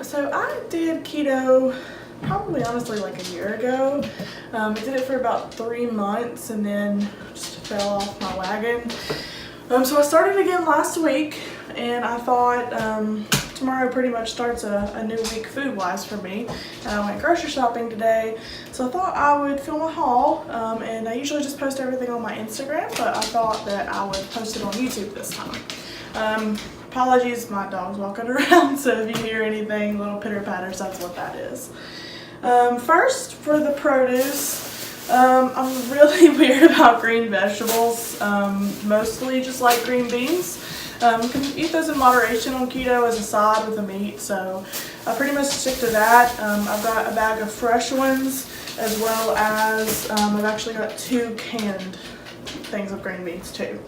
So I did keto probably honestly like a year ago. I did it for about 3 months and then just fell off my wagon. So I started again last week, and I thought tomorrow pretty much starts a new week food-wise for me. And I went grocery shopping today, so I thought I would film a haul, and I usually just post everything on my Instagram, but I thought that I would post it on YouTube this time. Apologies, my dog's walking around, so if you hear anything, little pitter-patters, that's what that is. First, for the produce, I'm really weird about green vegetables, mostly just like green beans. You can eat those in moderation on keto as a side with the meat, so I pretty much stick to that. I've got a bag of fresh ones, as well as I've actually got 2 canned things of green beans too.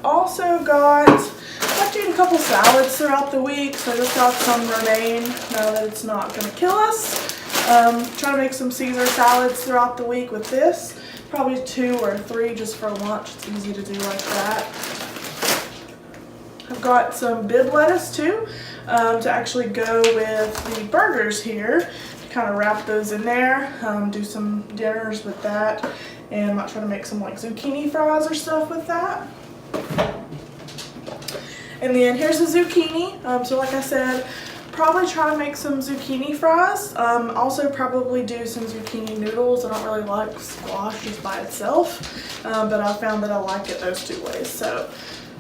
Also got, I like to eat a couple salads throughout the week, so I just got some romaine now that it's not going to kill us. Try to make some Caesar salads throughout the week with this. Probably 2 or 3 just for lunch. It's easy to do like that. I've got some bib lettuce too, to actually go with the burgers here. Kind of wrap those in there, do some dinners with that, and I might try to make some like zucchini fries or stuff with that. And then here's the zucchini. So like I said, probably try to make some zucchini fries. Also probably do some zucchini noodles. I don't really like squash just by itself, but I found that I like it those 2 ways. So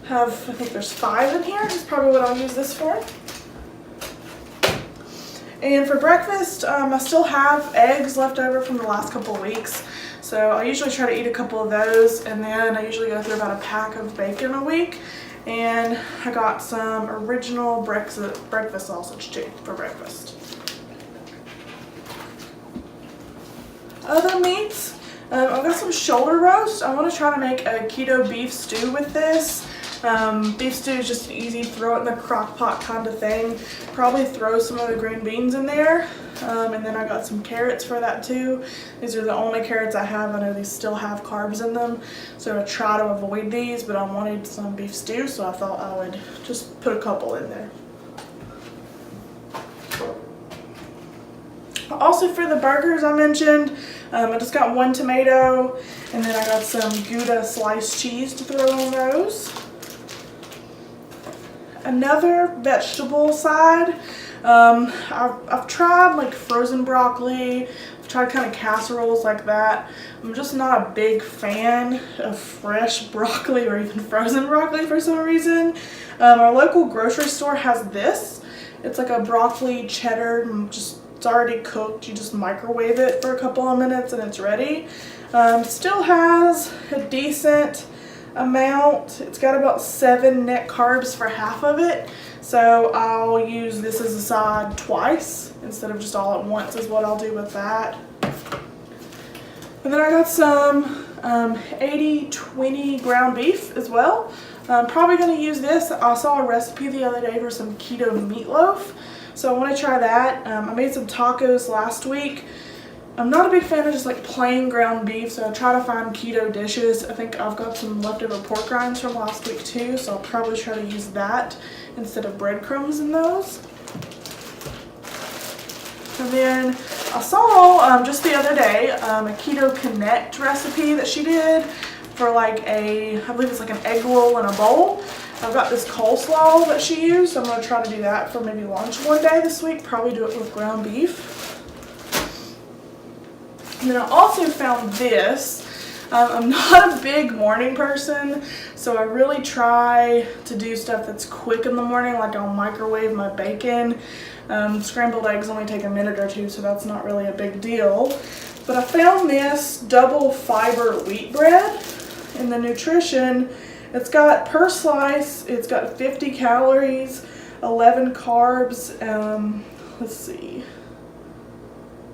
I think there's 5 in here. That's probably what I'll use this for. And for breakfast, I still have eggs left over from the last couple of weeks. So I usually try to eat a couple of those, and then I usually go through about a pack of bacon a week. And I got some original breakfast sausage too for breakfast. Other meats, I've got some shoulder roast. I want to try to make a keto beef stew with this. Beef stew is just easy, throw it in the crock pot kind of thing. Probably throw some of the green beans in there. And then I got some carrots for that too. These are the only carrots I have. I know these still have carbs in them, so I try to avoid these, but I wanted some beef stew, so I thought I would just put a couple in there. Also for the burgers I mentioned, I just got 1 tomato, and then I got some Gouda sliced cheese to throw on those. Another vegetable side, I've tried like frozen broccoli, I've tried kind of casseroles like that. I'm just not a big fan of fresh broccoli or even frozen broccoli for some reason. Our local grocery store has this. It's like a broccoli cheddar, it's already cooked. You just microwave it for a couple of minutes and it's ready. Still has a decent amount. It's got about 7 net carbs for half of it, so I'll use this as a side twice instead of just all at once is what I'll do with that. And then I got some 80-20 ground beef as well. I'm probably going to use this. I saw a recipe the other day for some keto meatloaf, so I want to try that. I made some tacos last week. I'm not a big fan of just like plain ground beef, so I try to find keto dishes. I think I've got some leftover pork rinds from last week too, so I'll probably try to use that instead of breadcrumbs in those. And then I saw just the other day a Keto Connect recipe that she did for like I believe it's like an egg roll in a bowl. I've got this coleslaw that she used, so I'm going to try to do that for maybe lunch one day this week, probably do it with ground beef. And then I also found this. I'm not a big morning person, so I really try to do stuff that's quick in the morning, like I'll microwave my bacon. Scrambled eggs only take a minute or 2, so that's not really a big deal. But I found this double fiber wheat bread, and the nutrition, it's got per slice, it's got 50 calories, 11 carbs, let's see,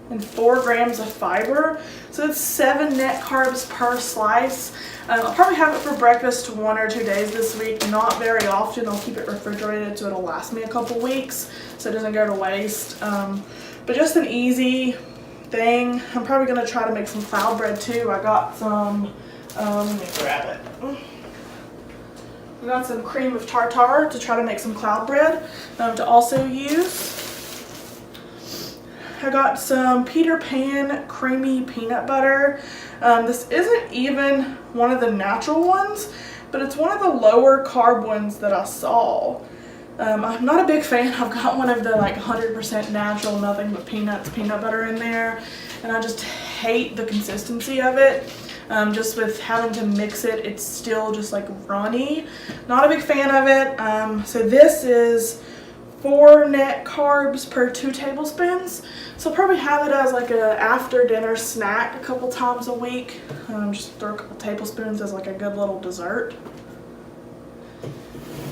and 4 grams of fiber, so it's 7 net carbs per slice. I'll probably have it for breakfast 1 or 2 days this week, not very often. I'll keep it refrigerated so it'll last me a couple weeks so it doesn't go to waste, but just an easy thing. I'm probably going to try to make some cloud bread too. I got some, let me grab it. I got some cream of tartar to try to make some cloud bread to also use. I got some Peter Pan creamy peanut butter. This isn't even one of the natural ones, but it's one of the lower carb ones that I saw. I'm not a big fan. I've got one of the like 100% natural, nothing but peanuts, peanut butter in there, and I just hate the consistency of it. Just with having to mix it, it's still just like runny. Not a big fan of it. So this is 4 net carbs per 2 tablespoons. So I'll probably have it as like a after dinner snack a couple times a week. Just throw a couple tablespoons as like a good little dessert.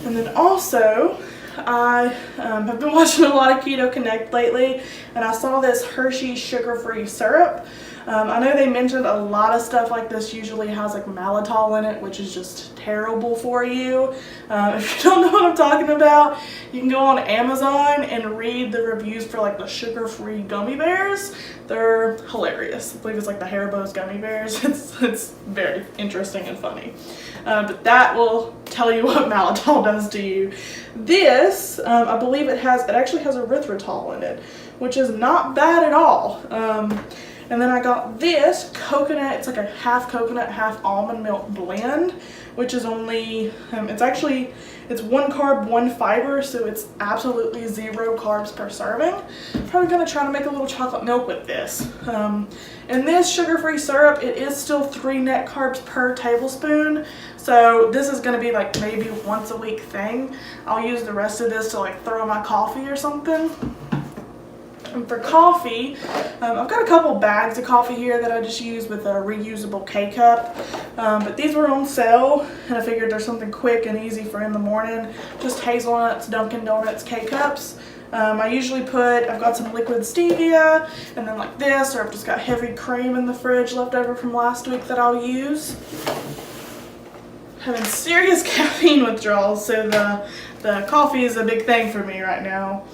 And then also, I have been watching a lot of Keto Connect lately, and I saw this Hershey sugar-free syrup. I know they mentioned a lot of stuff like this usually has like maltitol in it, which is just terrible for you. If you don't know what I'm talking about, you can go on Amazon and read the reviews for like the sugar-free gummy bears. They're hilarious. I believe it's like the Haribo's gummy bears. It's very interesting and funny. But that will tell you what maltitol does to you. This, I believe it actually has erythritol in it, which is not bad at all. And then I got this coconut, it's like a half coconut, half almond milk blend, which is only, it's 1 carb, 1 fiber, so it's absolutely 0 carbs per serving. I'm probably gonna try to make a little chocolate milk with this. And this sugar-free syrup, it is still 3 net carbs per tablespoon, so this is gonna be like maybe once a week thing. I'll use the rest of this to like throw in my coffee or something. And for coffee, I've got a couple bags of coffee here that I just use with a reusable K-cup. But these were on sale, and I figured there's something quick and easy for in the morning. Just hazelnuts, Dunkin' Donuts K-cups. I usually I've got some liquid stevia, and then like this, or I've just got heavy cream in the fridge left over from last week that I'll use. Having serious caffeine withdrawals, so the coffee is a big thing for me right now.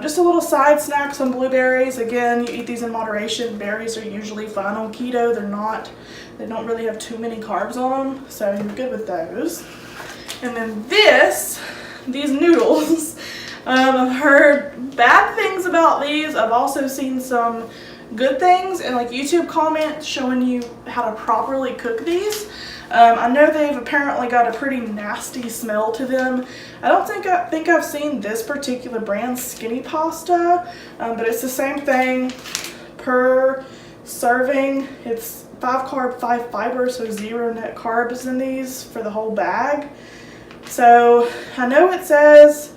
Just a little side snack, some blueberries. Again, you eat these in moderation. Berries are usually fine on keto. They don't really have too many carbs on them, so you're good with those. And then these noodles, I've heard bad things about these. I've also seen some good things and like YouTube comments showing you how to properly cook these. I know they've apparently got a pretty nasty smell to them. I think I've seen this particular brand, Skinny Pasta, but it's the same thing per serving. It's 5 carb, 5 fiber, so 0 net carbs in these for the whole bag. So I know it says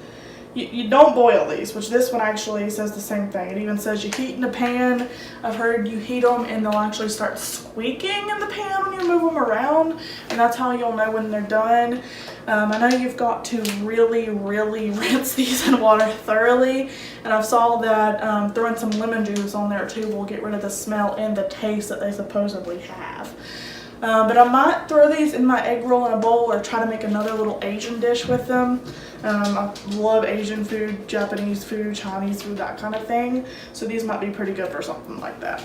you don't boil these, which this one actually says the same thing. It even says you heat in a pan. I've heard you heat them and they'll actually start squeaking in the pan when you move them around, and that's how you'll know when they're done. I know you've got to really, really rinse these in water thoroughly, and I've saw that throwing some lemon juice on there too will get rid of the smell and the taste that they supposedly have. But I might throw these in my egg roll in a bowl or try to make another little Asian dish with them. I love Asian food, Japanese food, Chinese food, that kind of thing. So these might be pretty good for something like that.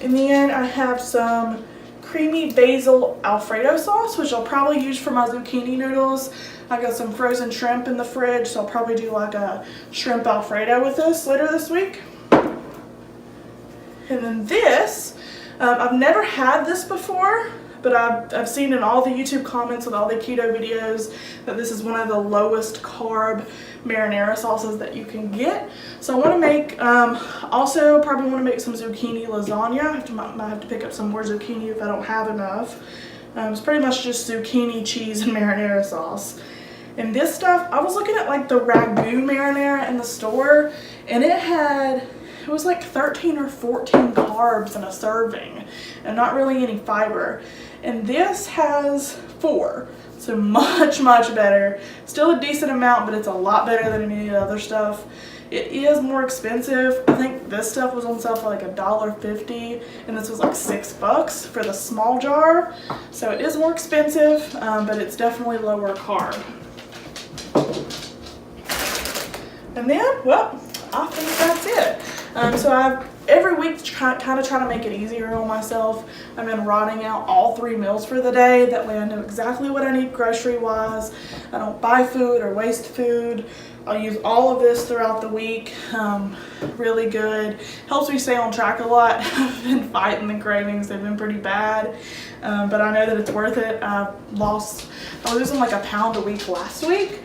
In the end, I have some creamy basil Alfredo sauce, which I'll probably use for my zucchini noodles. I got some frozen shrimp in the fridge, so I'll probably do like a shrimp Alfredo with this later this week. And then this, I've never had this before, but I've seen in all the YouTube comments with all the keto videos that this is one of the lowest carb marinara sauces that you can get. So I want to make, also probably want to make some zucchini lasagna. Might have to pick up some more zucchini if I don't have enough. It's pretty much just zucchini, cheese, and marinara sauce. And this stuff, I was looking at like the ragu marinara in the store, and it was like 13 or 14 carbs in a serving and not really any fiber. And this has 4, so much, much better. Still a decent amount, but it's a lot better than any of the other stuff. It is more expensive. I think this stuff was on sale for like $1.50, and this was like $6 for the small jar. So it is more expensive, but it's definitely lower carb. And then, well, I think that's it. So every week kind of try to make it easier on myself. I've been writing out all 3 meals for the day. That way I know exactly what I need grocery wise. I don't buy food or waste food. I'll use all of this throughout the week. Really good. Helps me stay on track a lot. I've been fighting the cravings. They've been pretty bad. But I know that it's worth it. I was losing like a pound a week last week.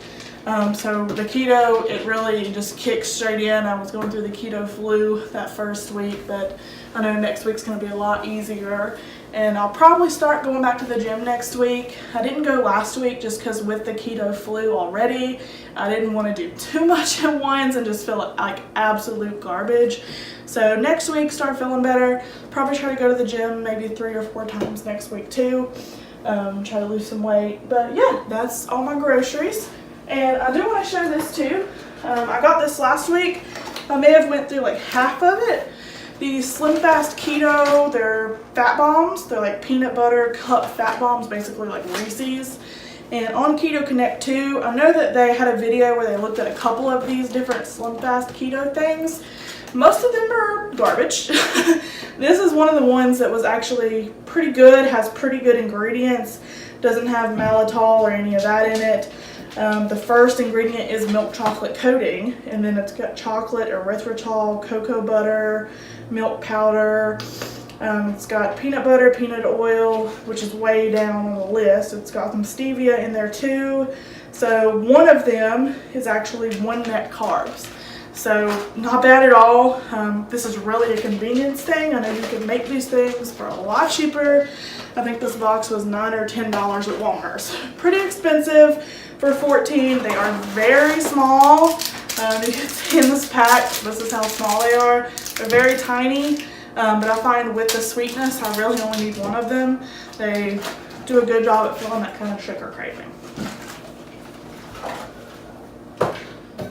So the keto, it really just kicks straight in. I was going through the keto flu that first week, but I know next week's going to be a lot easier. And I'll probably start going back to the gym next week. I didn't go last week just because with the keto flu already, I didn't want to do too much at once and just feel like absolute garbage. So next week, start feeling better. Probably try to go to the gym maybe 3 or 4 times next week too. Try to lose some weight. But yeah, that's all my groceries. And I do want to show this too. I got this last week. I may have went through like half of it. These Slim Fast Keto, they're fat bombs. They're like peanut butter cup fat bombs, basically like Reese's. And on Keto Connect 2, I know that they had a video where they looked at a couple of these different Slim Fast Keto things. Most of them are garbage. This is one of the ones that was actually pretty good, has pretty good ingredients, doesn't have maltitol or any of that in it. The first ingredient is milk chocolate coating, and then it's got chocolate, erythritol, cocoa butter, milk powder. It's got peanut butter, peanut oil, which is way down on the list. It's got some stevia in there too. So one of them is actually 1 net carbs. So not bad at all. This is really a convenience thing. I know you can make these things for a lot cheaper. I think this box was $9 or $10 at Walmart. So pretty expensive for 14. They are very small. You can see in this pack, this is how small they are. They're very tiny, but I find with the sweetness, I really only need 1 of them. They do a good job at filling that kind of sugar craving.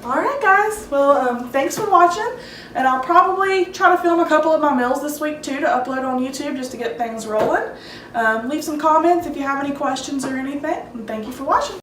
Alright guys, well thanks for watching, and I'll probably try to film a couple of my meals this week too to upload on YouTube just to get things rolling. Leave some comments if you have any questions or anything, and thank you for watching.